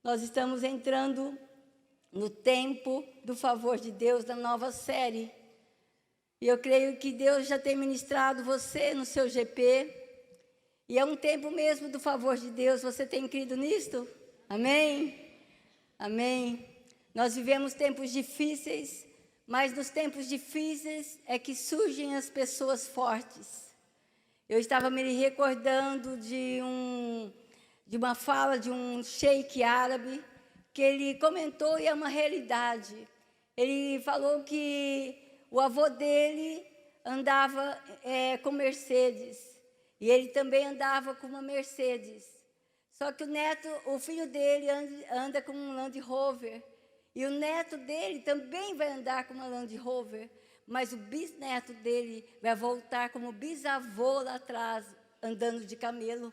Nós estamos entrando no tempo do favor de Deus, da nova série. E eu creio que Deus já tem ministrado você no seu GP. E é um tempo mesmo do favor de Deus. Você tem crido nisto? Amém? Amém. Nós vivemos tempos difíceis, mas nos tempos difíceis é que surgem as pessoas fortes. Eu estava me recordando de uma fala de um sheik árabe, que ele comentou, e é uma realidade. Ele falou que o avô dele andava com Mercedes, e ele também andava com uma Mercedes. Só que o filho dele anda com um Land Rover, e o neto dele também vai andar com uma Land Rover, mas o bisneto dele vai voltar como bisavô lá atrás, andando de camelo.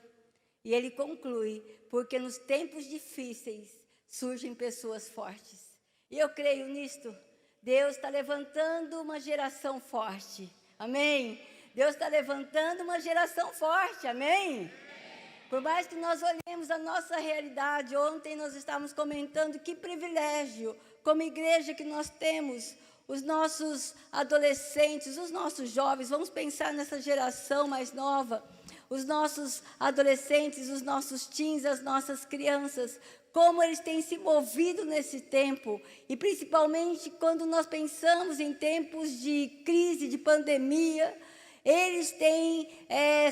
E ele conclui, porque nos tempos difíceis surgem pessoas fortes. E eu creio nisto. Deus está levantando uma geração forte. Amém? Deus está levantando uma geração forte. Amém? Por mais que nós olhemos a nossa realidade, ontem nós estávamos comentando que privilégio, como igreja, que nós temos, os nossos adolescentes, os nossos jovens, vamos pensar nessa geração mais nova, os nossos adolescentes, os nossos teens, as nossas crianças, como eles têm se movido nesse tempo, e principalmente quando nós pensamos em tempos de crise, de pandemia, eles têm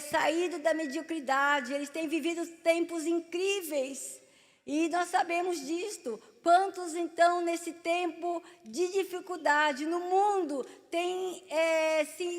saído da mediocridade, eles têm vivido tempos incríveis, e nós sabemos disto. Quantos, então, nesse tempo de dificuldade no mundo, têm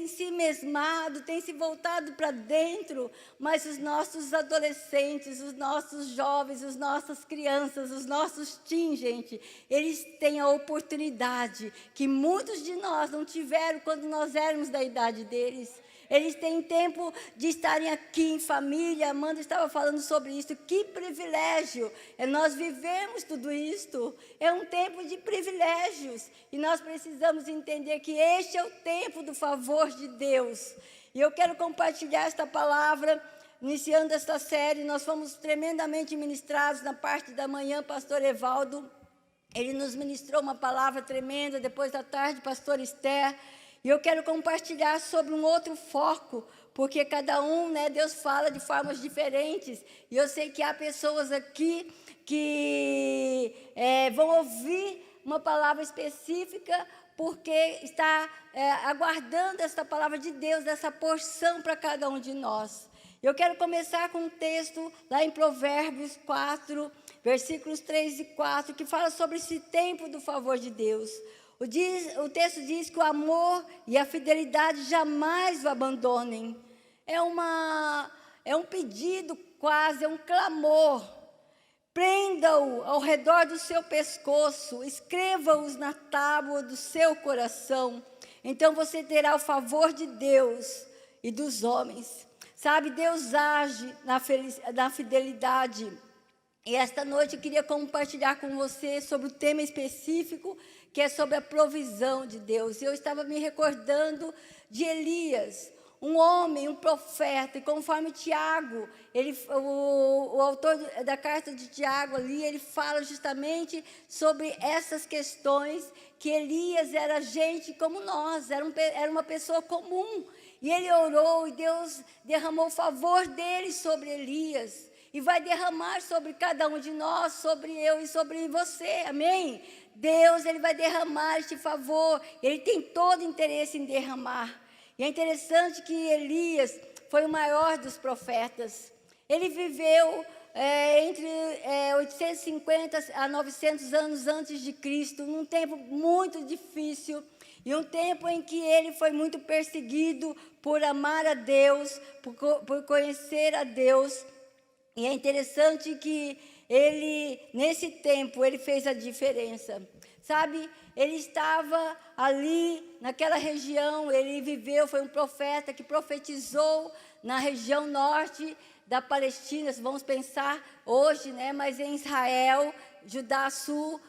se mesmado, têm se voltado para dentro, mas os nossos adolescentes, os nossos jovens, as nossas crianças, os nossos teens, gente, eles têm a oportunidade que muitos de nós não tiveram quando nós éramos da idade deles. Eles têm tempo de estarem aqui em família. Amanda estava falando sobre isso. Que privilégio é nós vivemos tudo isto. É um tempo de privilégios. E nós precisamos entender que este é o tempo do favor de Deus. E eu quero compartilhar esta palavra, iniciando esta série. Nós fomos tremendamente ministrados na parte da manhã, pastor Evaldo. Ele nos ministrou uma palavra tremenda. Depois da tarde, pastor Esther. E eu quero compartilhar sobre um outro foco, porque cada um, Deus fala de formas diferentes. E eu sei que há pessoas aqui que vão ouvir uma palavra específica, porque está aguardando essa palavra de Deus, essa porção para cada um de nós. Eu quero começar com um texto lá em Provérbios 4, versículos 3 e 4, que fala sobre esse tempo do favor de Deus. O texto diz que o amor e a fidelidade jamais o abandonem. É um pedido quase, é um clamor. Prenda-o ao redor do seu pescoço, escreva-os na tábua do seu coração. Então você terá o favor de Deus e dos homens. Sabe, Deus age na fidelidade. E esta noite eu queria compartilhar com você sobre o tema específico, que é sobre a provisão de Deus. Eu estava me recordando de Elias, um homem, um profeta, e conforme Tiago, o autor da carta de Tiago ali, ele fala justamente sobre essas questões, que Elias era gente como nós, era uma pessoa comum, e ele orou, e Deus derramou o favor dele sobre Elias, e vai derramar sobre cada um de nós, sobre eu e sobre você, amém? Deus, ele vai derramar este favor, ele tem todo interesse em derramar. E é interessante que Elias foi o maior dos profetas. Ele viveu entre 850 a 900 anos antes de Cristo, num tempo muito difícil, e um tempo em que ele foi muito perseguido por amar a Deus, por conhecer a Deus. E é interessante que ele, nesse tempo, ele fez a diferença. Sabe, ele estava ali, naquela região, ele viveu, foi um profeta que profetizou na região norte da Palestina, vamos pensar hoje, mas em Israel, Judá Sul,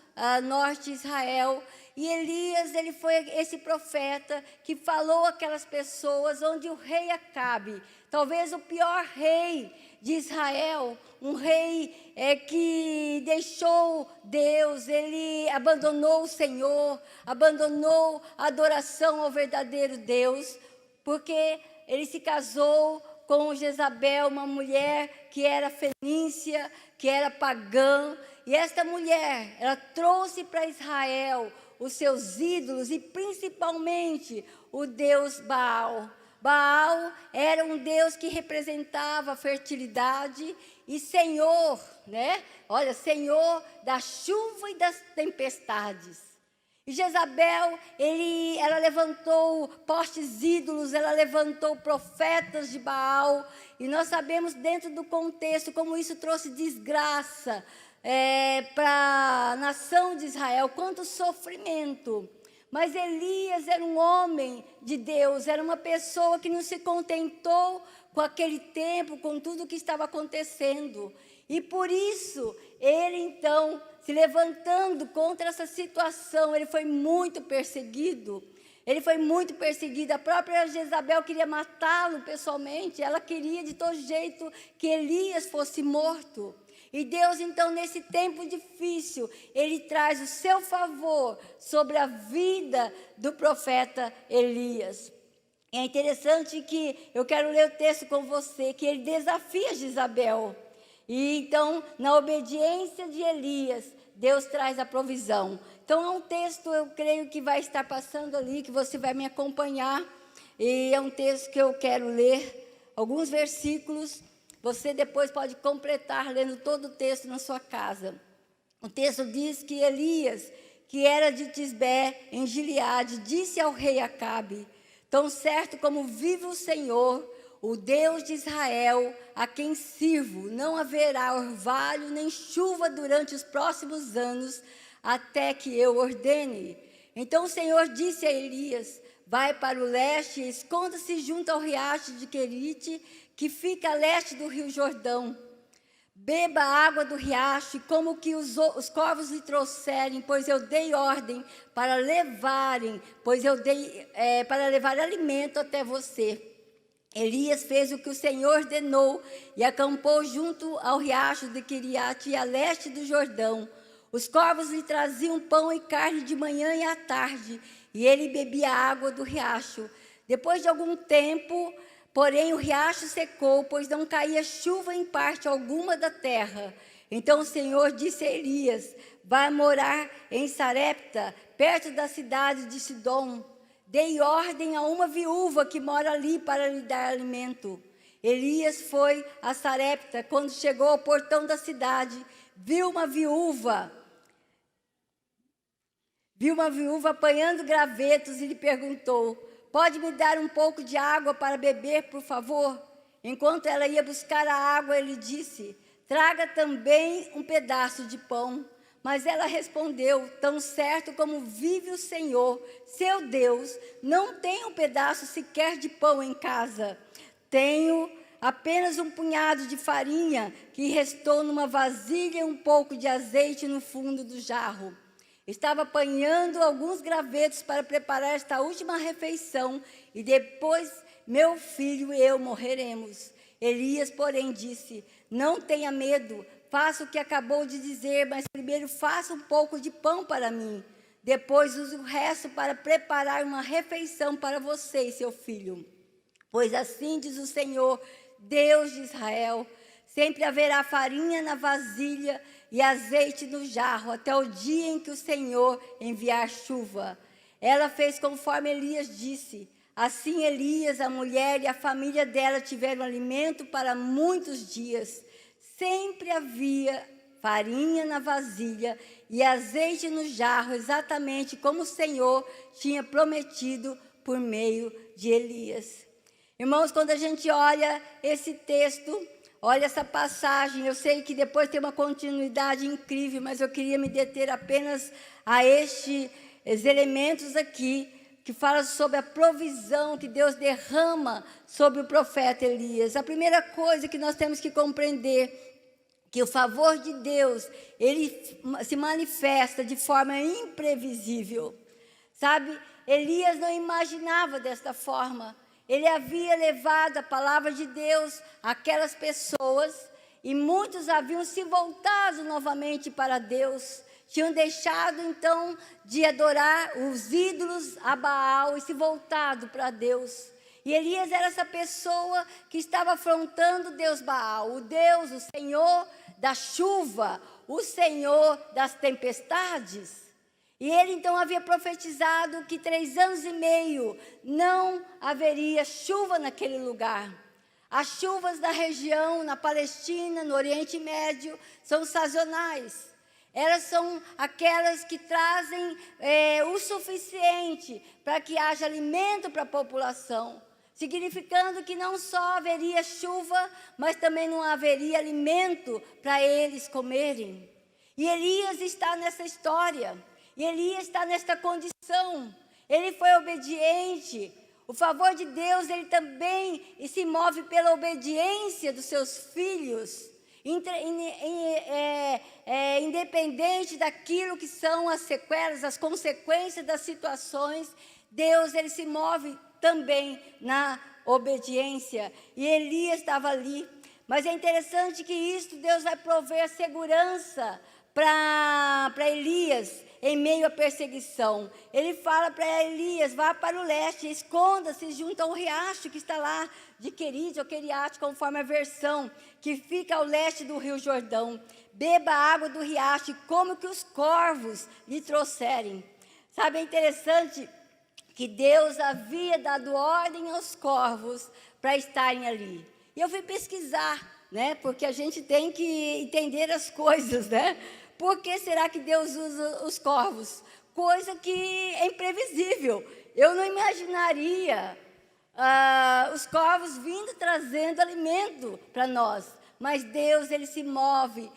norte de Israel. E Elias, ele foi esse profeta que falou aquelas pessoas onde o rei Acabe, talvez o pior rei de Israel, um rei que deixou Deus, ele abandonou o Senhor, abandonou a adoração ao verdadeiro Deus, porque ele se casou com Jezabel, uma mulher que era fenícia, que era pagã, e esta mulher, ela trouxe para Israel os seus ídolos e principalmente o deus Baal. Baal era um deus que representava a fertilidade e Senhor, né? Olha, Senhor da chuva e das tempestades. E Jezabel, ela levantou postes ídolos, ela levantou profetas de Baal. E nós sabemos dentro do contexto como isso trouxe desgraça para a nação de Israel, quanto sofrimento. Mas Elias era um homem de Deus, era uma pessoa que não se contentou com aquele tempo, com tudo que estava acontecendo. E por isso, ele então, se levantando contra essa situação, ele foi muito perseguido. Ele foi muito perseguido. A própria Jezabel queria matá-lo pessoalmente. Ela queria de todo jeito que Elias fosse morto. E Deus, então, nesse tempo difícil, Ele traz o seu favor sobre a vida do profeta Elias. É interessante que eu quero ler o texto com você, que ele desafia Jezabel. E então, na obediência de Elias, Deus traz a provisão. Então, é um texto, eu creio que vai estar passando ali, que você vai me acompanhar. E é um texto que eu quero ler, alguns versículos. Você depois pode completar lendo todo o texto na sua casa. O texto diz que Elias, que era de Tisbé, em Gileade, disse ao rei Acabe: tão certo como vive o Senhor, o Deus de Israel, a quem sirvo, não haverá orvalho nem chuva durante os próximos anos, até que eu ordene. Então o Senhor disse a Elias: vai para o leste e esconda-se junto ao riacho de Querite, que fica a leste do rio Jordão. Beba a água do riacho, e como que os corvos lhe trouxerem, pois eu dei ordem para levarem, para levar alimento até você. Elias fez o que o Senhor ordenou e acampou junto ao riacho de Queriate, a leste do Jordão. Os corvos lhe traziam pão e carne de manhã e à tarde, e ele bebia a água do riacho. Depois de algum tempo, porém, o riacho secou, pois não caía chuva em parte alguma da terra. Então o Senhor disse a Elias: vai morar em Sarepta, perto da cidade de Sidom. Dei ordem a uma viúva que mora ali para lhe dar alimento. Elias foi a Sarepta. Quando chegou ao portão da cidade, viu uma viúva apanhando gravetos e lhe perguntou: pode me dar um pouco de água para beber, por favor? Enquanto ela ia buscar a água, ele disse: traga também um pedaço de pão. Mas ela respondeu: tão certo como vive o Senhor, seu Deus, não tenho um pedaço sequer de pão em casa. Tenho apenas um punhado de farinha que restou numa vasilha e um pouco de azeite no fundo do jarro. Estava apanhando alguns gravetos para preparar esta última refeição, e depois meu filho e eu morreremos. Elias, porém, disse: não tenha medo, faça o que acabou de dizer, mas primeiro faça um pouco de pão para mim. Depois use o resto para preparar uma refeição para você e seu filho. Pois assim diz o Senhor, Deus de Israel: sempre haverá farinha na vasilha e azeite no jarro, até o dia em que o Senhor enviar chuva. Ela fez conforme Elias disse. Assim Elias, a mulher e a família dela tiveram alimento para muitos dias. Sempre havia farinha na vasilha e azeite no jarro, exatamente como o Senhor tinha prometido por meio de Elias. Irmãos, quando a gente olha esse texto, olha essa passagem, eu sei que depois tem uma continuidade incrível, mas eu queria me deter apenas a estes elementos aqui, que fala sobre a provisão que Deus derrama sobre o profeta Elias. A primeira coisa que nós temos que compreender, que o favor de Deus, ele se manifesta de forma imprevisível. Sabe, Elias não imaginava desta forma. ele havia levado a palavra de Deus àquelas pessoas, e muitos haviam se voltado novamente para Deus, tinham deixado então de adorar os ídolos a Baal e se voltado para Deus. E Elias era essa pessoa que estava afrontando Deus Baal, o Deus, o Senhor da chuva, o Senhor das tempestades. E ele então havia profetizado que 3 anos e meio não haveria chuva naquele lugar. As chuvas da região, na Palestina, no Oriente Médio, são sazonais. Elas são aquelas que trazem o suficiente para que haja alimento para a população, significando que não só haveria chuva, mas também não haveria alimento para eles comerem. E Elias está nessa história, e Elias está nesta condição. Ele foi obediente. O favor de Deus, ele também se move pela obediência dos seus filhos, independente daquilo que são as sequelas, as consequências das situações. Deus, ele se move também na obediência. E Elias estava ali. Mas é interessante que isto, Deus vai prover segurança para Elias em meio à perseguição. Ele fala para Elias: vá para o leste, esconda-se junto ao riacho que está lá de Querite ou Queriate, conforme a versão, que fica ao leste do rio Jordão. Beba a água do riacho e coma o que os corvos lhe trouxerem. Sabe, é interessante que Deus havia dado ordem aos corvos para estarem ali. E eu fui pesquisar, né? Porque a gente tem que entender as coisas, né? Por que será que Deus usa os corvos? Coisa que é imprevisível. Eu não imaginaria os corvos vindo trazendo alimento para nós. Mas Deus, ele se move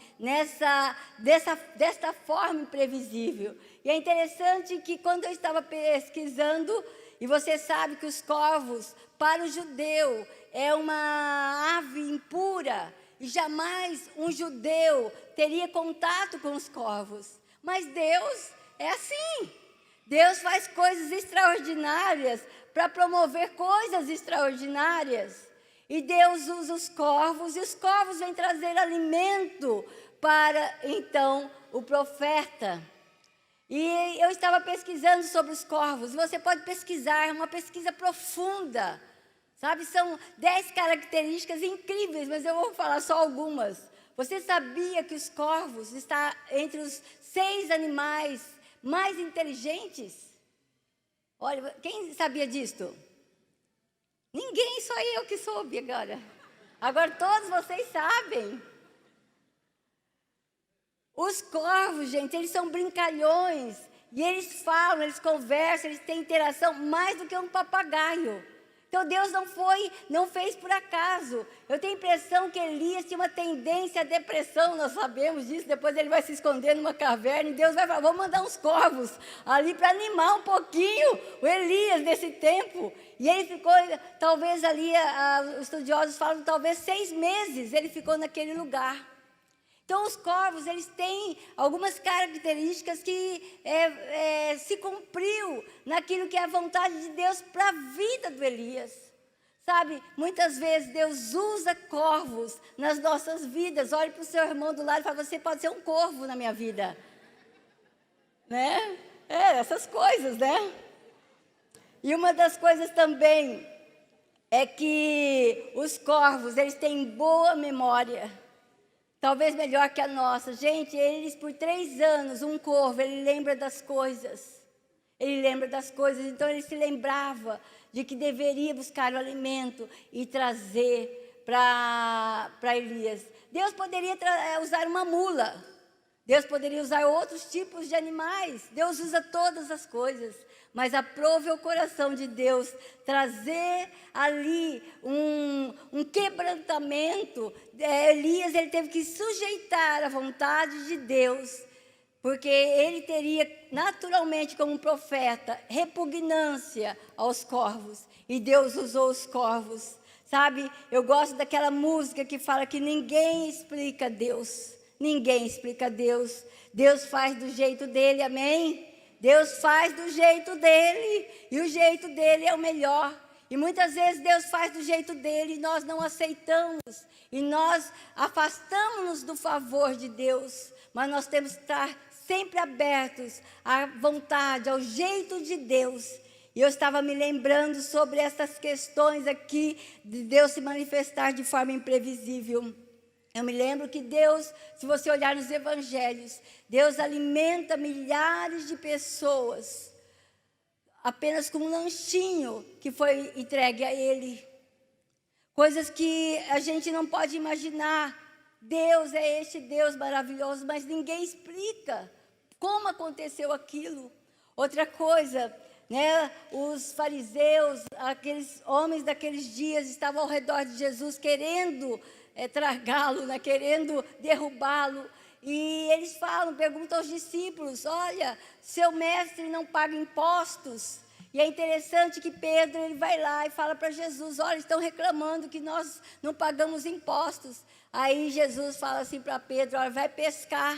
desta forma imprevisível. E é interessante que quando eu estava pesquisando, e você sabe que os corvos, para o judeu, é uma ave impura, e jamais um judeu teria contato com os corvos. Mas Deus é assim. Deus faz coisas extraordinárias para promover coisas extraordinárias. E Deus usa os corvos, e os corvos vêm trazer alimento para, então, o profeta. E eu estava pesquisando sobre os corvos. Você pode pesquisar, é uma pesquisa profunda. Sabe, são 10 características incríveis, mas eu vou falar só algumas. Você sabia que os corvos estão entre os 6 animais mais inteligentes? Olha, quem sabia disto? Ninguém, só eu que soube agora. Agora todos vocês sabem. Os corvos, gente, eles são brincalhões. E eles falam, eles conversam, eles têm interação mais do que um papagaio. Então Deus não fez por acaso. Eu tenho a impressão que Elias tinha uma tendência à depressão, nós sabemos disso. Depois ele vai se esconder numa caverna e Deus vai falar: vou mandar uns corvos ali para animar um pouquinho o Elias nesse tempo. E ele ficou, talvez ali, os estudiosos falam, talvez 6 meses ele ficou naquele lugar. Então, os corvos, eles têm algumas características que se cumpriu naquilo que é a vontade de Deus para a vida do Elias. Sabe, muitas vezes Deus usa corvos nas nossas vidas. Olhe para o seu irmão do lado e fala: você pode ser um corvo na minha vida. Né? Essas coisas, né? E uma das coisas também é que os corvos, eles têm boa memória. Talvez melhor que a nossa. Gente, eles por 3 anos, um corvo, ele lembra das coisas. Ele lembra das coisas, então ele se lembrava de que deveria buscar o alimento e trazer para Elias. Deus poderia usar uma mula. Deus poderia usar outros tipos de animais. Deus usa todas as coisas. Mas aprove o coração de Deus trazer ali um quebrantamento. Elias, ele teve que sujeitar a vontade de Deus, porque ele teria naturalmente, como profeta, repugnância aos corvos. E Deus usou os corvos. Sabe, eu gosto daquela música que fala que ninguém explica Deus. Ninguém explica Deus. Deus faz do jeito dele, amém? Deus faz do jeito dele, e o jeito dele é o melhor. E muitas vezes Deus faz do jeito dele e nós não aceitamos. E nós afastamos-nos do favor de Deus. Mas nós temos que estar sempre abertos à vontade, ao jeito de Deus. E eu estava me lembrando sobre essas questões aqui, de Deus se manifestar de forma imprevisível. Eu me lembro que Deus, se você olhar nos evangelhos, Deus alimenta milhares de pessoas apenas com um lanchinho que foi entregue a Ele. Coisas que a gente não pode imaginar. Deus é este Deus maravilhoso, mas ninguém explica como aconteceu aquilo. Outra coisa, né, os fariseus, aqueles homens daqueles dias estavam ao redor de Jesus querendo tragá-lo, né, querendo derrubá-lo. E eles perguntam aos discípulos, olha, seu mestre não paga impostos. E é interessante que Pedro, ele vai lá e fala para Jesus, olha, estão reclamando que nós não pagamos impostos. Aí Jesus fala assim para Pedro, olha, vai pescar.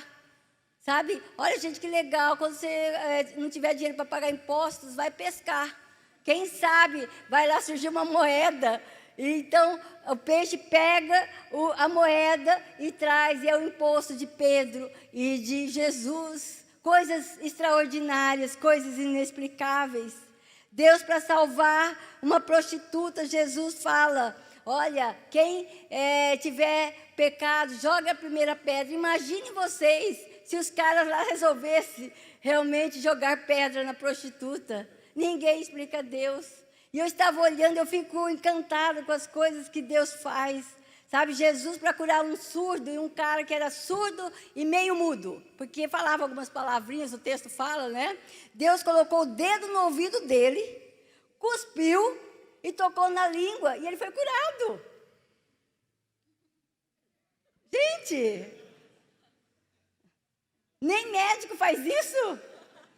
Sabe? Olha, gente, que legal, quando você não tiver dinheiro para pagar impostos, vai pescar. Quem sabe vai lá surgir uma moeda. Então, o peixe pega a moeda e traz, e é o imposto de Pedro e de Jesus. Coisas extraordinárias, coisas inexplicáveis. Deus, para salvar uma prostituta, Jesus fala, olha, quem tiver pecado, joga a primeira pedra. Imaginem vocês, se os caras lá resolvessem realmente jogar pedra na prostituta. Ninguém explica Deus. E eu estava olhando, eu fico encantada com as coisas que Deus faz. Sabe, Jesus para curar um surdo e um cara que era surdo e meio mudo. Porque falava algumas palavrinhas, o texto fala, né? Deus colocou o dedo no ouvido dele, cuspiu e tocou na língua. E ele foi curado. Gente, nem médico faz isso.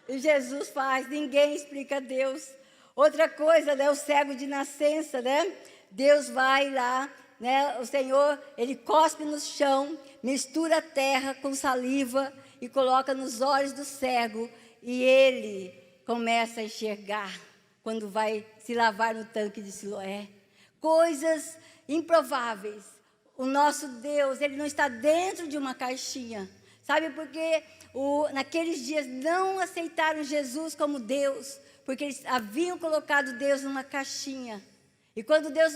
E Jesus faz, ninguém explica Deus. Outra coisa, né, o cego de nascença, né? Deus vai lá, né? O Senhor, Ele cospe no chão, mistura a terra com saliva e coloca nos olhos do cego. E ele começa a enxergar quando vai se lavar no tanque de Siloé. Coisas improváveis. O nosso Deus, Ele não está dentro de uma caixinha. Sabe por quê? Naqueles dias não aceitaram Jesus como Deus, porque eles haviam colocado Deus numa caixinha. E quando Deus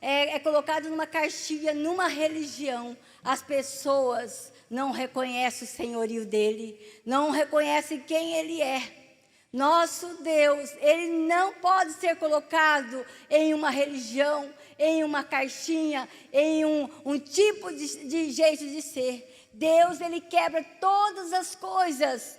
é colocado numa caixinha, numa religião, as pessoas não reconhecem o senhorio dele, não reconhecem quem ele é. Nosso Deus, Ele não pode ser colocado em uma religião, em uma caixinha, em um tipo de jeito de ser. Deus, Ele quebra todas as coisas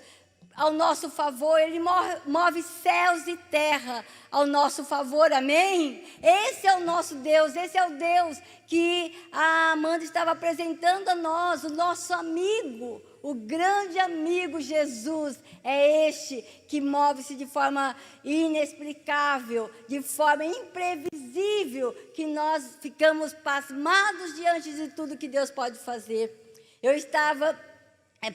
ao nosso favor, Ele move céus e terra ao nosso favor, amém? Esse é o nosso Deus, esse é o Deus que a Amanda estava apresentando a nós, o nosso amigo, o grande amigo Jesus, é este que move-se de forma inexplicável, de forma imprevisível, que nós ficamos pasmados diante de tudo que Deus pode fazer. Eu estava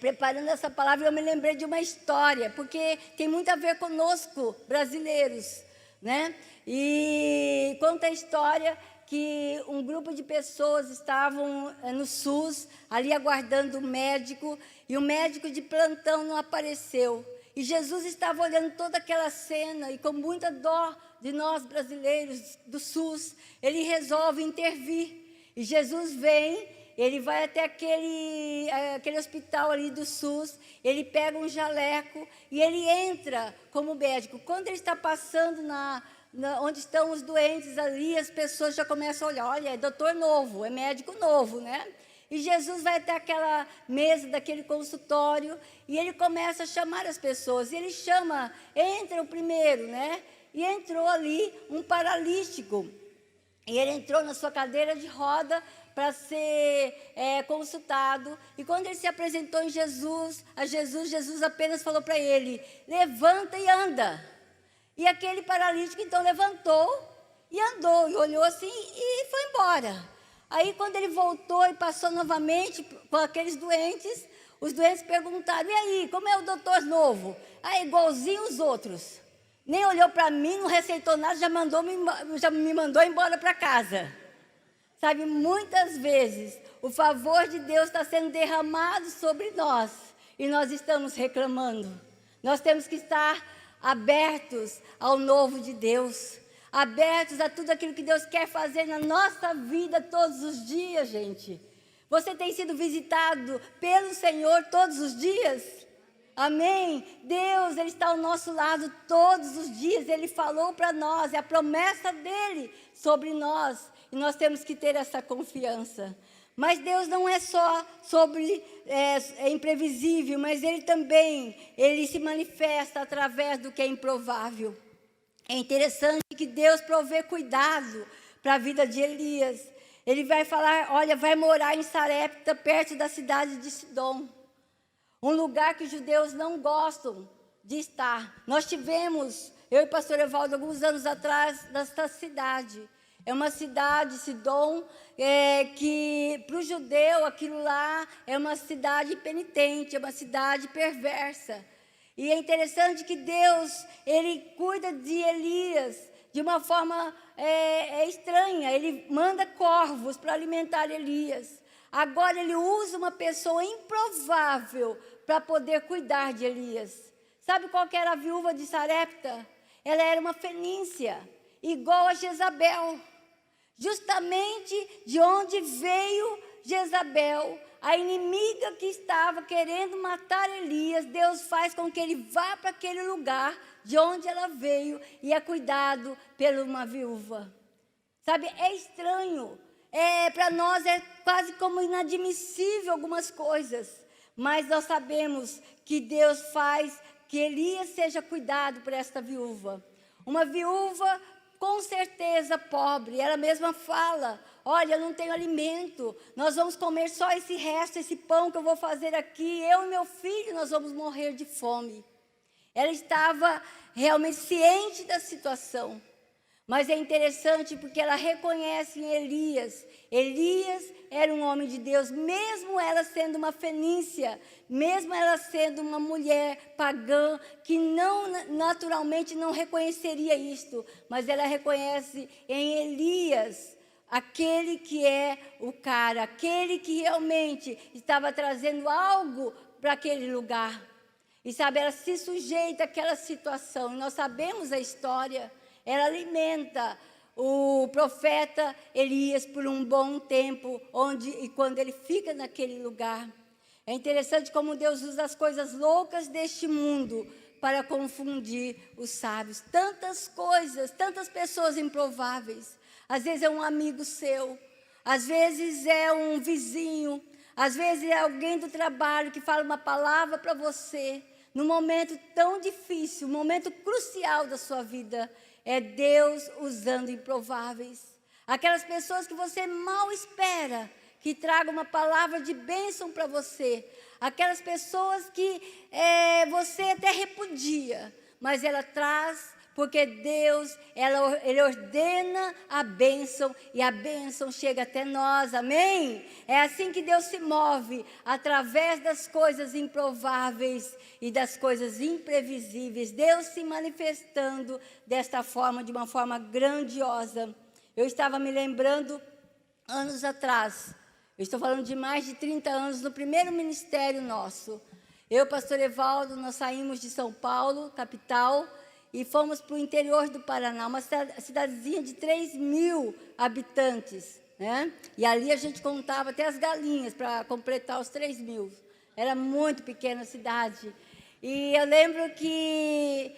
preparando essa palavra, eu me lembrei de uma história, porque tem muito a ver conosco, brasileiros, né? E conta a história que um grupo de pessoas estavam no SUS, ali aguardando o médico, e o médico de plantão não apareceu. E Jesus estava olhando toda aquela cena, e com muita dó de nós brasileiros do SUS, Ele resolve intervir. E Jesus vem, Ele vai até aquele hospital ali do SUS, Ele pega um jaleco e Ele entra como médico. Quando Ele está passando onde estão os doentes ali, as pessoas já começam a olhar, olha, é doutor novo, é médico novo, né? E Jesus vai até aquela mesa daquele consultório e Ele começa a chamar as pessoas. E Ele chama, entra o primeiro, né? E entrou ali um paralítico. E ele entrou na sua cadeira de roda para ser consultado. E quando ele se apresentou em Jesus, Jesus apenas falou para ele, levanta e anda. E aquele paralítico então levantou e andou, e olhou assim e foi embora. Aí quando ele voltou e passou novamente com aqueles doentes, os doentes perguntaram, e aí, como é o doutor novo? Ah, igualzinho os outros. nem olhou para mim, não receitou nada, já me mandou embora para casa. Sabe, muitas vezes o favor de Deus está sendo derramado sobre nós e nós estamos reclamando. Nós temos que estar abertos ao novo de Deus, abertos a tudo aquilo que Deus quer fazer na nossa vida todos os dias, gente. Você tem sido visitado pelo Senhor todos os dias? Amém? Deus, Ele está ao nosso lado todos os dias. Ele falou para nós, é a promessa dEle sobre nós. E nós temos que ter essa confiança. Mas Deus não é só é imprevisível, mas Ele se manifesta através do que é improvável. É interessante que Deus provê cuidado para a vida de Elias. Ele vai falar, olha, vai morar em Sarepta, perto da cidade de Sidom. Um lugar que os judeus não gostam de estar. Nós tivemos, eu e o pastor Evaldo, alguns anos atrás, nesta cidade. É uma cidade, Sidom, que para o judeu aquilo lá é uma cidade penitente, é uma cidade perversa. E é interessante que Deus, Ele cuida de Elias de uma forma estranha. Ele manda corvos para alimentar Elias. Agora Ele usa uma pessoa improvável para poder cuidar de Elias. Sabe qual que era a viúva de Sarepta? Ela era uma fenícia, igual a Jezabel. Justamente de onde veio Jezabel, a inimiga que estava querendo matar Elias, Deus faz com que ele vá para aquele lugar de onde ela veio e é cuidado por uma viúva. Sabe, é estranho, para nós é quase como inadmissível algumas coisas, mas nós sabemos que Deus faz que Elias seja cuidado por esta viúva. Uma viúva com certeza pobre, ela mesma fala, olha, eu não tenho alimento, nós vamos comer só esse resto, esse pão que eu vou fazer aqui, eu e meu filho, nós vamos morrer de fome. Ela estava realmente ciente da situação, mas é interessante porque ela reconhece em Elias. Elias era um homem de Deus, mesmo ela sendo uma fenícia, mesmo ela sendo uma mulher pagã, que naturalmente não reconheceria isto, mas ela reconhece em Elias aquele que é o cara, aquele que realmente estava trazendo algo para aquele lugar. E sabe, ela se sujeita àquela situação, e nós sabemos a história. Ela alimenta o profeta Elias por um bom tempo, e quando ele fica naquele lugar. É interessante como Deus usa as coisas loucas deste mundo para confundir os sábios. Tantas coisas, tantas pessoas improváveis. Às vezes é um amigo seu, às vezes é um vizinho, às vezes é alguém do trabalho que fala uma palavra para você, num momento tão difícil, um momento crucial da sua vida. É Deus usando improváveis. Aquelas pessoas que você mal espera, que tragam uma palavra de bênção para você. Aquelas pessoas que você até repudia, mas ela traz, porque Deus, Ele ordena a bênção, e a bênção chega até nós, amém? É assim que Deus se move, através das coisas improváveis e das coisas imprevisíveis. Deus se manifestando desta forma, de uma forma grandiosa. Eu estava me lembrando, anos atrás, eu estou falando de mais de 30 anos, no primeiro ministério nosso. Eu, pastor Evaldo, nós saímos de São Paulo, capital, e fomos para o interior do Paraná, uma cidadezinha de 3.000 habitantes, né? E ali a gente contava até as galinhas para completar os 3.000. Era muito pequena a cidade. E eu lembro que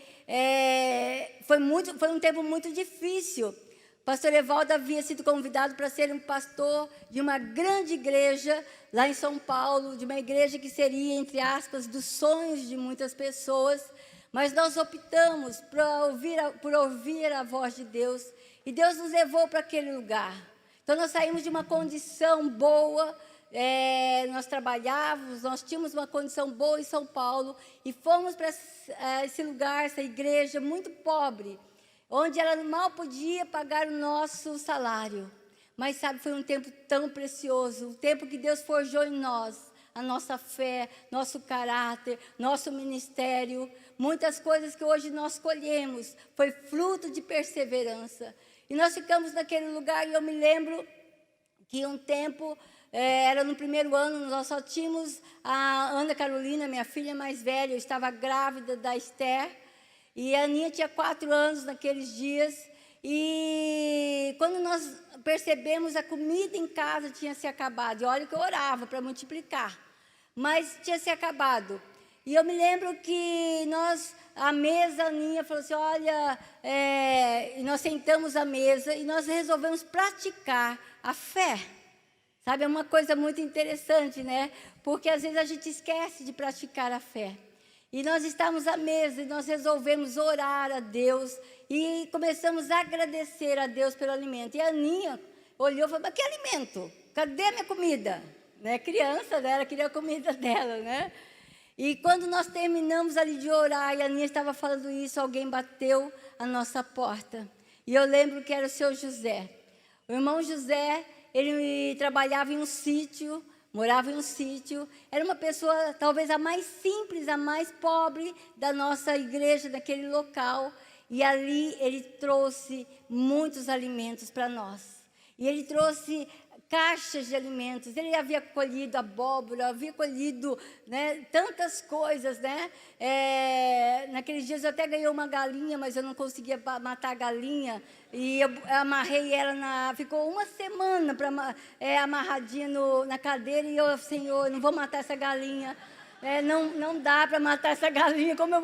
foi um tempo muito difícil. O pastor Evaldo havia sido convidado para ser um pastor de uma grande igreja lá em São Paulo, de uma igreja que seria, entre aspas, dos sonhos de muitas pessoas. Mas nós optamos por ouvir a voz de Deus, e Deus nos levou para aquele lugar. Então, nós saímos de uma condição boa, nós trabalhávamos, nós tínhamos uma condição boa em São Paulo, e fomos para esse lugar, essa igreja muito pobre, onde ela mal podia pagar o nosso salário. Mas, sabe, foi um tempo tão precioso, o tempo que Deus forjou em nós a nossa fé, nosso caráter, nosso ministério. Muitas coisas que hoje nós colhemos foi fruto de perseverança. E nós ficamos naquele lugar, e eu me lembro que um tempo, era no primeiro ano, nós só tínhamos a Ana Carolina, minha filha mais velha, eu estava grávida da Esther, e a Aninha tinha 4 anos naqueles dias, e quando nós percebemos, a comida em casa tinha se acabado, e olha que eu orava para multiplicar, mas tinha se acabado. E eu me lembro que a mesa, a Aninha falou assim, olha, e nós sentamos à mesa e nós resolvemos praticar a fé. Sabe, é uma coisa muito interessante, né? Porque às vezes a gente esquece de praticar a fé. E nós estávamos à mesa e nós resolvemos orar a Deus e começamos a agradecer a Deus pelo alimento. E a Aninha olhou e falou, mas que alimento? Cadê a minha comida? Né? Criança, né? Ela queria a comida dela, né? E quando nós terminamos ali de orar, e a Aninha estava falando isso, alguém bateu a nossa porta. E eu lembro que era o seu José. O irmão José, ele trabalhava em um sítio, morava em um sítio. Era uma pessoa, talvez a mais simples, a mais pobre da nossa igreja, daquele local. E ali ele trouxe muitos alimentos para nós. E ele trouxe caixas de alimentos, ele havia colhido abóbora, havia colhido, né, tantas coisas, né? Naqueles dias eu até ganhei uma galinha, mas eu não conseguia matar a galinha, e eu amarrei ela, ficou uma semana amarradinha na cadeira, e eu, Senhor, não vou matar essa galinha, não dá para matar essa galinha, como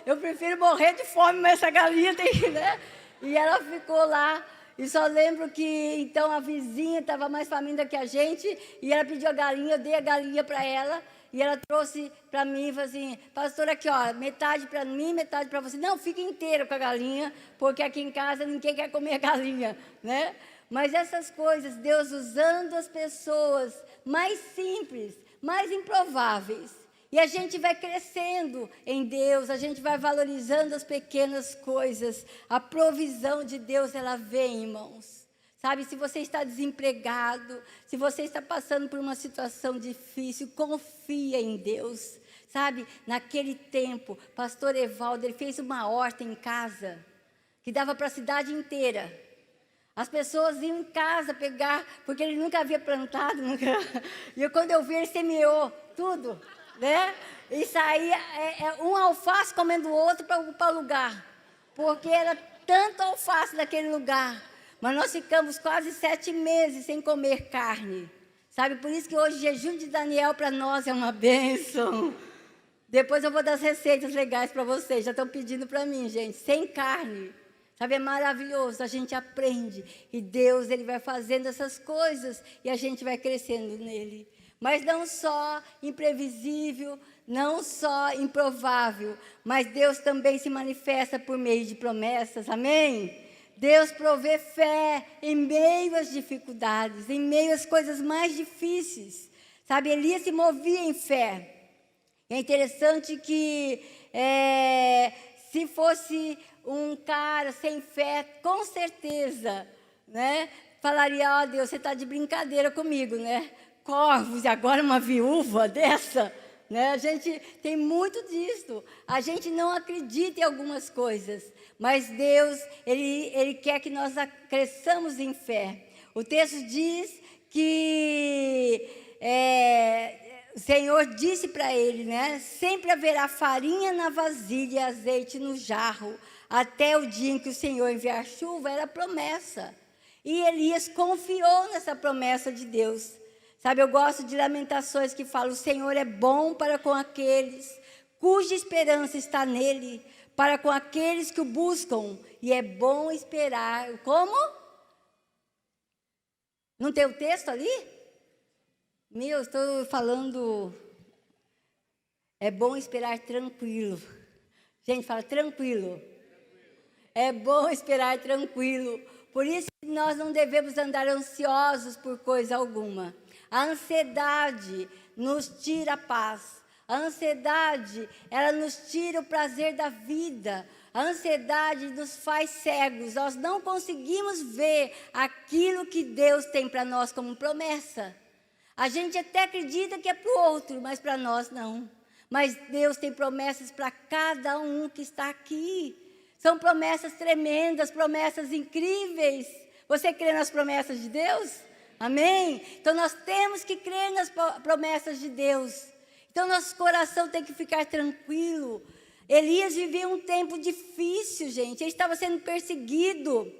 eu prefiro morrer de fome, mas essa galinha tem, né? E ela ficou lá. E só lembro que, então, a vizinha estava mais faminta que a gente, e ela pediu a galinha, eu dei a galinha para ela, e ela trouxe para mim e falou assim, pastor, aqui, ó, metade para mim, metade para você. Não, fica inteiro com a galinha, porque aqui em casa ninguém quer comer a galinha, né? Mas essas coisas, Deus usando as pessoas mais simples, mais improváveis, e a gente vai crescendo em Deus, a gente vai valorizando as pequenas coisas. A provisão de Deus, ela vem, irmãos. Sabe, se você está desempregado, se você está passando por uma situação difícil, confia em Deus. Sabe, naquele tempo, pastor Evaldo, ele fez uma horta em casa, que dava para a cidade inteira. As pessoas iam em casa pegar, porque ele nunca havia plantado, e quando eu vi, ele semeou tudo. Né? E saía um alface comendo o outro para o lugar, porque era tanto alface naquele lugar. Mas nós ficamos quase 7 meses sem comer carne, sabe? Por isso que hoje o jejum de Daniel para nós é uma bênção. Depois eu vou dar as receitas legais para vocês, já estão pedindo para mim, gente, sem carne. Sabe, é maravilhoso, a gente aprende, e Deus, ele vai fazendo essas coisas, e a gente vai crescendo nele. Mas não só imprevisível, não só improvável, mas Deus também se manifesta por meio de promessas, amém? Deus provê fé em meio às dificuldades, em meio às coisas mais difíceis. Sabe, Elias se movia em fé. É interessante que se fosse um cara sem fé, com certeza, né, falaria, ó Deus, você está de brincadeira comigo, né? Corvos, e agora uma viúva dessa, né? A gente tem muito disso. A gente não acredita em algumas coisas, mas Deus, Ele quer que nós cresçamos em fé. O texto diz que o Senhor disse para ele, né? Sempre haverá farinha na vasilha e azeite no jarro, até o dia em que o Senhor enviar chuva. Era promessa. E Elias confiou nessa promessa de Deus. Sabe, eu gosto de Lamentações que fala, o Senhor é bom para com aqueles cuja esperança está nele, para com aqueles que o buscam, e é bom esperar. Como? Não tem o texto ali? Meu, estou falando, é bom esperar tranquilo. Gente, fala tranquilo. É bom esperar tranquilo. Por isso nós não devemos andar ansiosos por coisa alguma. A ansiedade nos tira a paz. A ansiedade, ela nos tira o prazer da vida. A ansiedade nos faz cegos. Nós não conseguimos ver aquilo que Deus tem para nós como promessa. A gente até acredita que é para o outro, mas para nós não. Mas Deus tem promessas para cada um que está aqui. São promessas tremendas, promessas incríveis. Você crê nas promessas de Deus? Amém? Então nós temos que crer nas promessas de Deus. Então nosso coração tem que ficar tranquilo. Elias vivia um tempo difícil, gente. Ele estava sendo perseguido.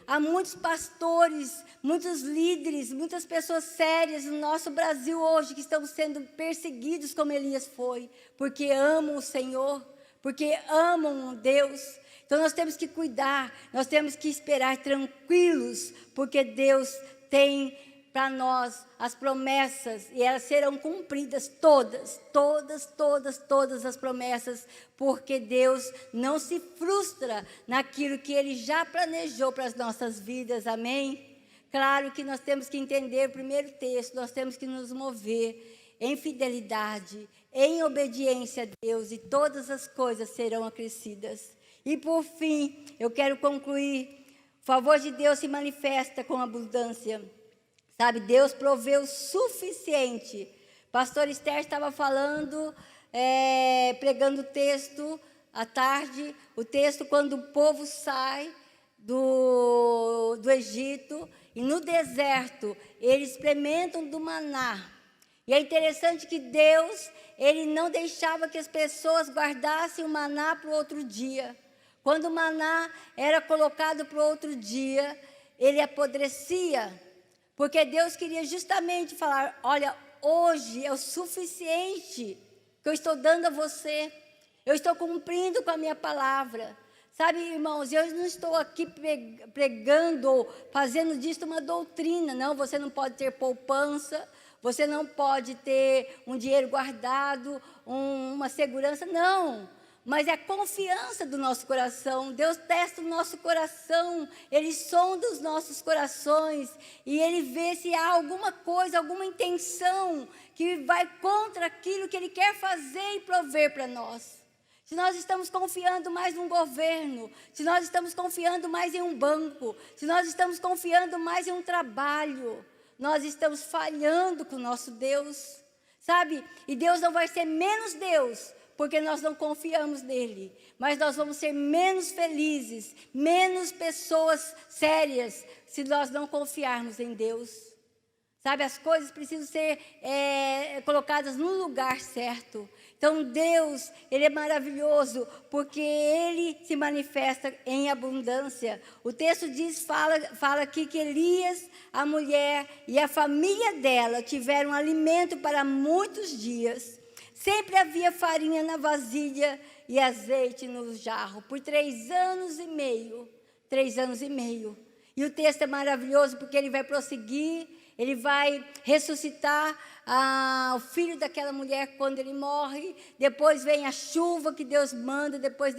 Há muitos pastores, muitos líderes, muitas pessoas sérias no nosso Brasil hoje que estão sendo perseguidos como Elias foi, porque amam o Senhor, porque amam Deus. Então nós temos que cuidar, nós temos que esperar tranquilos, porque Deus tem para nós as promessas, e elas serão cumpridas todas as promessas, porque Deus não se frustra naquilo que Ele já planejou para as nossas vidas, amém? Claro que nós temos que entender o primeiro texto, nós temos que nos mover em fidelidade, em obediência a Deus, e todas as coisas serão acrescidas. E por fim, eu quero concluir, o favor de Deus se manifesta com abundância. Sabe, Deus proveu o suficiente. Pastor Esther estava falando, pregando o texto à tarde, o texto quando o povo sai do Egito, e no deserto, eles experimentam do maná. E é interessante que Deus, Ele não deixava que as pessoas guardassem o maná para o outro dia. Quando o maná era colocado para o outro dia, ele apodrecia. Porque Deus queria justamente falar, olha, hoje é o suficiente que eu estou dando a você. Eu estou cumprindo com a minha palavra. Sabe, irmãos, eu não estou aqui pregando ou fazendo disso uma doutrina. Não, você não pode ter poupança, você não pode ter um dinheiro guardado, uma segurança, não. Mas é a confiança do nosso coração. Deus testa o nosso coração, Ele sonda os nossos corações e Ele vê se há alguma coisa, alguma intenção que vai contra aquilo que Ele quer fazer e prover para nós. Se nós estamos confiando mais num governo, se nós estamos confiando mais em um banco, se nós estamos confiando mais em um trabalho, nós estamos falhando com o nosso Deus, sabe? E Deus não vai ser menos Deus, porque nós não confiamos nele, mas nós vamos ser menos felizes, menos pessoas sérias, se nós não confiarmos em Deus. Sabe, as coisas precisam ser colocadas no lugar certo. Então Deus, Ele é maravilhoso, porque Ele se manifesta em abundância. O texto fala aqui que Elias, a mulher e a família dela tiveram alimento para muitos dias. Sempre havia farinha na vasilha e azeite no jarro, por 3 anos e meio. 3 anos e meio. E o texto é maravilhoso porque ele vai prosseguir, ele vai ressuscitar o filho daquela mulher quando ele morre. Depois vem a chuva que Deus manda, depois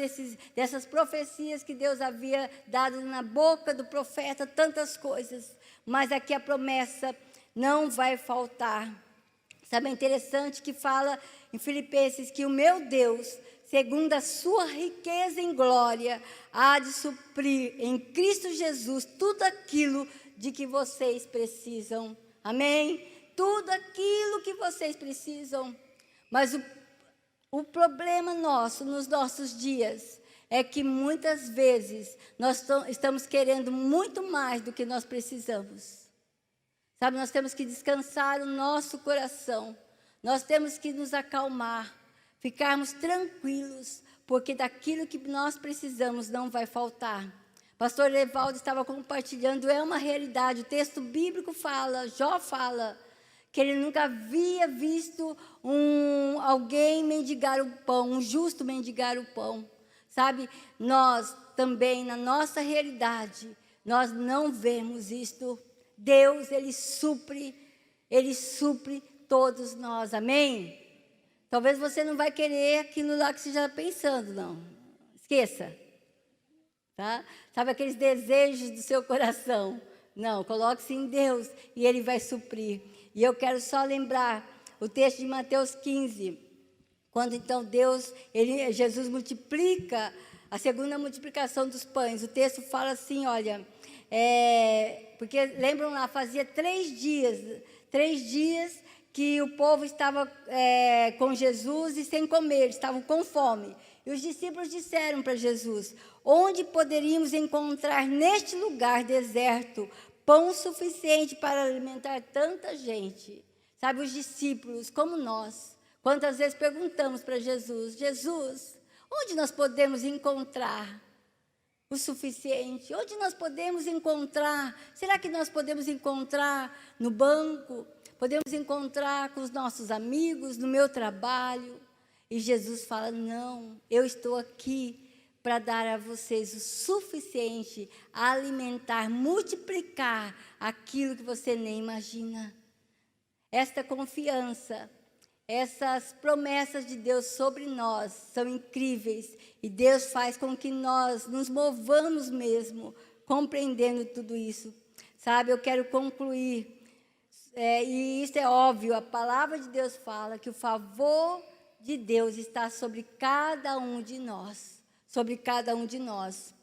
dessas profecias que Deus havia dado na boca do profeta, tantas coisas. Mas aqui a promessa não vai faltar. Sabe, é interessante que fala em Filipenses que o meu Deus, segundo a sua riqueza em glória, há de suprir em Cristo Jesus tudo aquilo de que vocês precisam. Amém? Tudo aquilo que vocês precisam. Mas o problema nosso, nos nossos dias, é que muitas vezes nós estamos querendo muito mais do que nós precisamos. Sabe, nós temos que descansar o nosso coração. Nós temos que nos acalmar, ficarmos tranquilos, porque daquilo que nós precisamos não vai faltar. Pastor Evaldo estava compartilhando, é uma realidade. O texto bíblico fala, Jó fala, que ele nunca havia visto alguém mendigar o pão, um justo mendigar o pão. Sabe, nós também, na nossa realidade, nós não vemos isto. Deus, Ele supre todos nós, amém? Talvez você não vai querer aquilo lá que você já está pensando, não. Esqueça. Tá? Sabe aqueles desejos do seu coração? Não, coloque-se em Deus e Ele vai suprir. E eu quero só lembrar o texto de Mateus 15, quando então Jesus multiplica, a segunda multiplicação dos pães. O texto fala assim, olha, porque lembram lá, fazia 3 dias que o povo estava com Jesus e sem comer, estavam com fome. E os discípulos disseram para Jesus: onde poderíamos encontrar neste lugar deserto pão suficiente para alimentar tanta gente? Sabe, os discípulos, como nós, quantas vezes perguntamos para Jesus: Jesus, onde nós podemos encontrar o suficiente? Onde nós podemos encontrar? Será que nós podemos encontrar no banco? Podemos encontrar com os nossos amigos, no meu trabalho? E Jesus fala: não, eu estou aqui para dar a vocês o suficiente, a alimentar, multiplicar aquilo que você nem imagina. Esta confiança, essas promessas de Deus sobre nós são incríveis, e Deus faz com que nós nos movamos mesmo, compreendendo tudo isso. Sabe, eu quero concluir, e isso é óbvio, a palavra de Deus fala que o favor de Deus está sobre cada um de nós, sobre cada um de nós.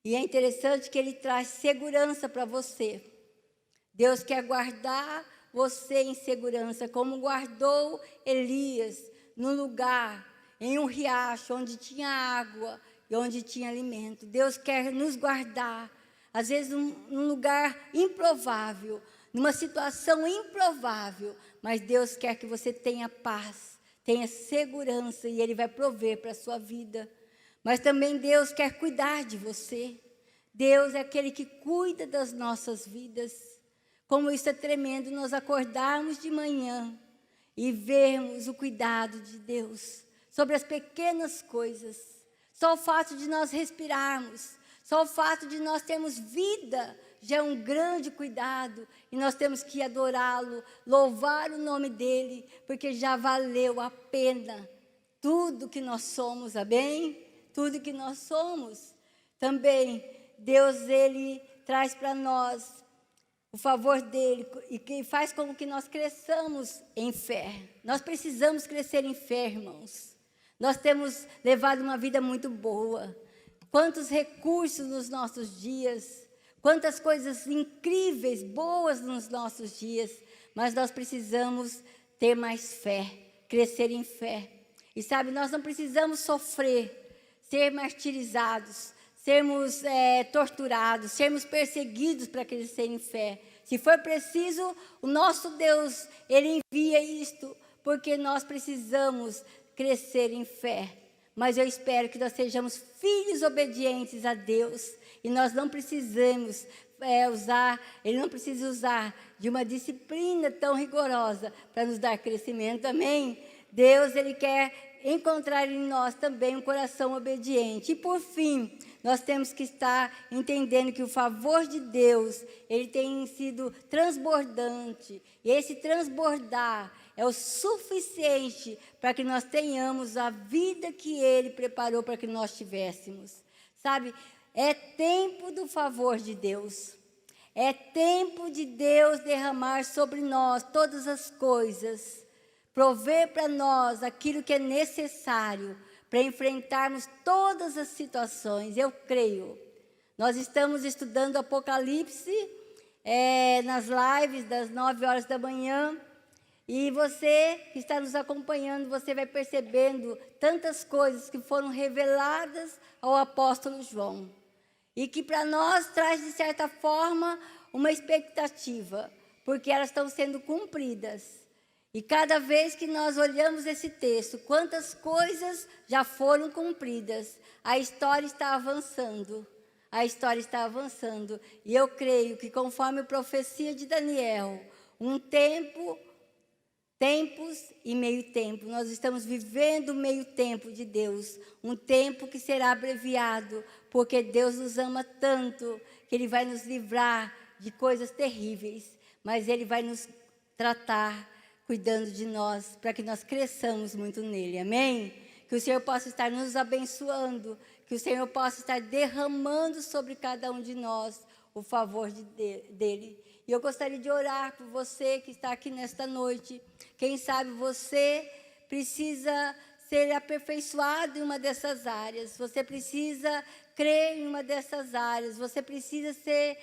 E é interessante que Ele traz segurança para você. Deus quer guardar você em segurança, como guardou Elias num lugar, em um riacho, onde tinha água e onde tinha alimento. Deus quer nos guardar, às vezes num lugar improvável, numa situação improvável, mas Deus quer que você tenha paz, tenha segurança, e Ele vai prover para a sua vida. Mas também Deus quer cuidar de você. Deus é aquele que cuida das nossas vidas. Como isso é tremendo, nós acordarmos de manhã e vermos o cuidado de Deus sobre as pequenas coisas. Só o fato de nós respirarmos, só o fato de nós termos vida já é um grande cuidado, e nós temos que adorá-lo, louvar o nome dEle, porque já valeu a pena tudo que nós somos, amém? Tudo que nós somos. Também Deus, Ele traz para nós o favor dEle, e que faz com que nós cresçamos em fé. Nós precisamos crescer em fé, irmãos. Nós temos levado uma vida muito boa. Quantos recursos nos nossos dias, quantas coisas incríveis, boas nos nossos dias, mas nós precisamos ter mais fé, crescer em fé. E sabe, nós não precisamos sofrer, ser martirizados, sermos torturados, sermos perseguidos para crescer em fé. Se for preciso, o nosso Deus, Ele envia isto, porque nós precisamos crescer em fé. Mas eu espero que nós sejamos filhos obedientes a Deus, e nós não precisamos Ele não precisa usar de uma disciplina tão rigorosa para nos dar crescimento, amém? Deus, Ele quer encontrar em nós também um coração obediente. E por fim, nós temos que estar entendendo que o favor de Deus, Ele tem sido transbordante, e esse transbordar é o suficiente para que nós tenhamos a vida que Ele preparou para que nós tivéssemos. Sabe, é tempo do favor de Deus. É tempo de Deus derramar sobre nós todas as coisas, prover para nós aquilo que é necessário para enfrentarmos todas as situações. Eu creio. Nós estamos estudando Apocalipse nas lives das 9 horas da manhã. E você que está nos acompanhando, você vai percebendo tantas coisas que foram reveladas ao apóstolo João. E que para nós traz, de certa forma, uma expectativa, porque elas estão sendo cumpridas. E cada vez que nós olhamos esse texto, quantas coisas já foram cumpridas, a história está avançando. A história está avançando. E eu creio que, conforme a profecia de Daniel, tempos e meio tempo. Nós estamos vivendo o meio tempo de Deus, um tempo que será abreviado, porque Deus nos ama tanto, que Ele vai nos livrar de coisas terríveis, mas Ele vai nos tratar, cuidando de nós, para que nós cresçamos muito nele, amém? Que o Senhor possa estar nos abençoando, que o Senhor possa estar derramando sobre cada um de nós o favor dele. E eu gostaria de orar por você que está aqui nesta noite. Quem sabe você precisa ser aperfeiçoado em uma dessas áreas. Você precisa crer em uma dessas áreas. Você precisa ser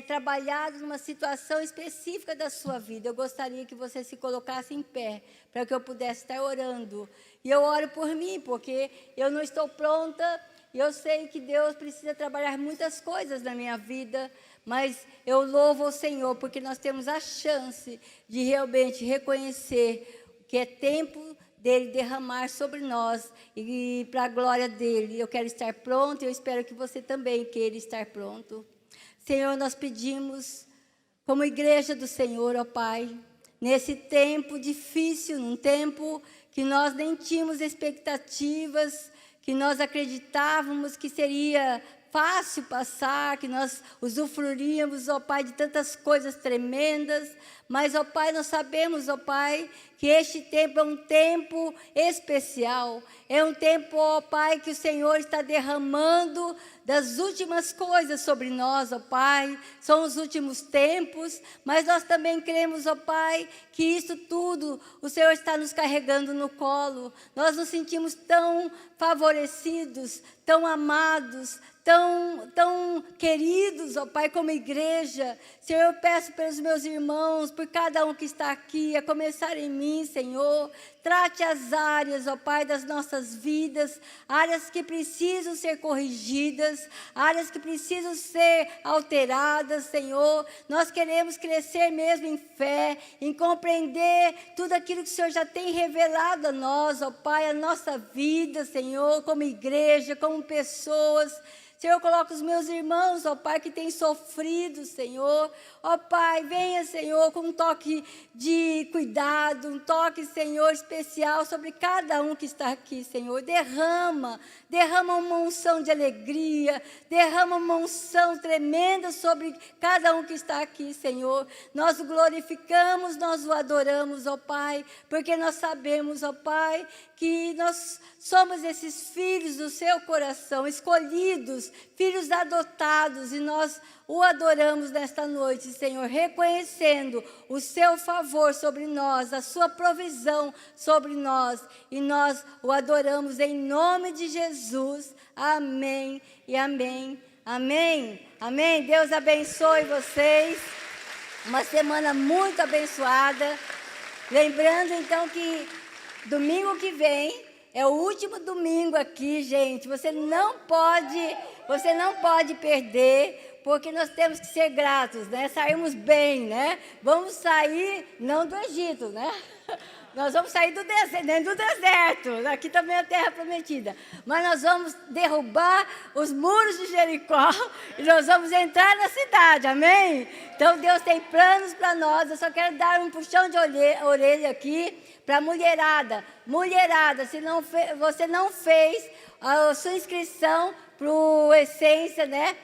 trabalhado numa situação específica da sua vida. Eu gostaria que você se colocasse em pé, para que eu pudesse estar orando. E eu oro por mim, porque eu não estou pronta, e eu sei que Deus precisa trabalhar muitas coisas na minha vida, mas eu louvo o Senhor, porque nós temos a chance de realmente reconhecer que é tempo dele derramar sobre nós e para a glória dele. Eu quero estar pronto e eu espero que você também queira estar pronto. Senhor, nós pedimos, como igreja do Senhor, ó Pai, nesse tempo difícil, num tempo que nós nem tínhamos expectativas, que nós acreditávamos que seria fácil passar, que nós usufruiríamos, ó Pai, de tantas coisas tremendas, mas, ó Pai, nós sabemos, ó Pai, que este tempo é um tempo especial, é um tempo, ó Pai, que o Senhor está derramando das últimas coisas sobre nós, ó Pai, são os últimos tempos, mas nós também cremos, ó Pai, que isso tudo o Senhor está nos carregando no colo, nós nos sentimos tão favorecidos, tão amados, tão queridos, ó Pai, como igreja. Senhor, eu peço pelos meus irmãos, por cada um que está aqui, a começar em mim, Senhor, trate as áreas, ó Pai, das nossas vidas, áreas que precisam ser corrigidas, áreas que precisam ser alteradas, Senhor. Nós queremos crescer mesmo em fé, em compreender tudo aquilo que o Senhor já tem revelado a nós, ó Pai, a nossa vida, Senhor, como igreja, como pessoas. Senhor, coloca os meus irmãos, ó Pai, que têm sofrido, Senhor. Ó Pai, venha, Senhor, com um toque de cuidado, um toque, Senhor, especial sobre cada um que está aqui, Senhor. Derrama uma unção de alegria, derrama uma unção tremenda sobre cada um que está aqui, Senhor. Nós o glorificamos, nós o adoramos, ó Pai, porque nós sabemos, ó Pai, que nós somos esses filhos do seu coração, escolhidos, filhos adotados, e nós o adoramos nesta noite, Senhor, reconhecendo o seu favor sobre nós, a sua provisão sobre nós, e nós o adoramos em nome de Jesus. Amém e amém. Amém. Amém. Deus abençoe vocês. Uma semana muito abençoada. Lembrando, então, que domingo que vem é o último domingo aqui, gente. Você não pode perder, porque nós temos que ser gratos, né? Saímos bem, né? Vamos sair, não do Egito, né? Nós vamos sair do deserto, aqui também é a terra prometida. Mas nós vamos derrubar os muros de Jericó e nós vamos entrar na cidade, amém? Então Deus tem planos para nós. Eu só quero dar um puxão de orelha aqui para a mulherada. Mulherada, se você não fez a sua inscrição para o Essência, né?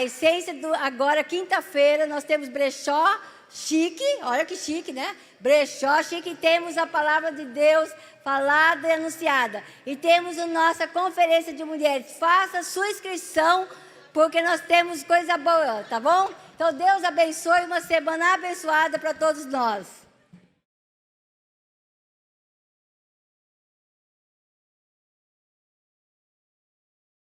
Essência, agora quinta-feira, nós temos brechó chique, olha que chique, né? Brechó chique, temos a palavra de Deus falada e anunciada. E temos a nossa conferência de mulheres. Faça a sua inscrição, porque nós temos coisa boa, tá bom? Então, Deus abençoe, uma semana abençoada para todos nós.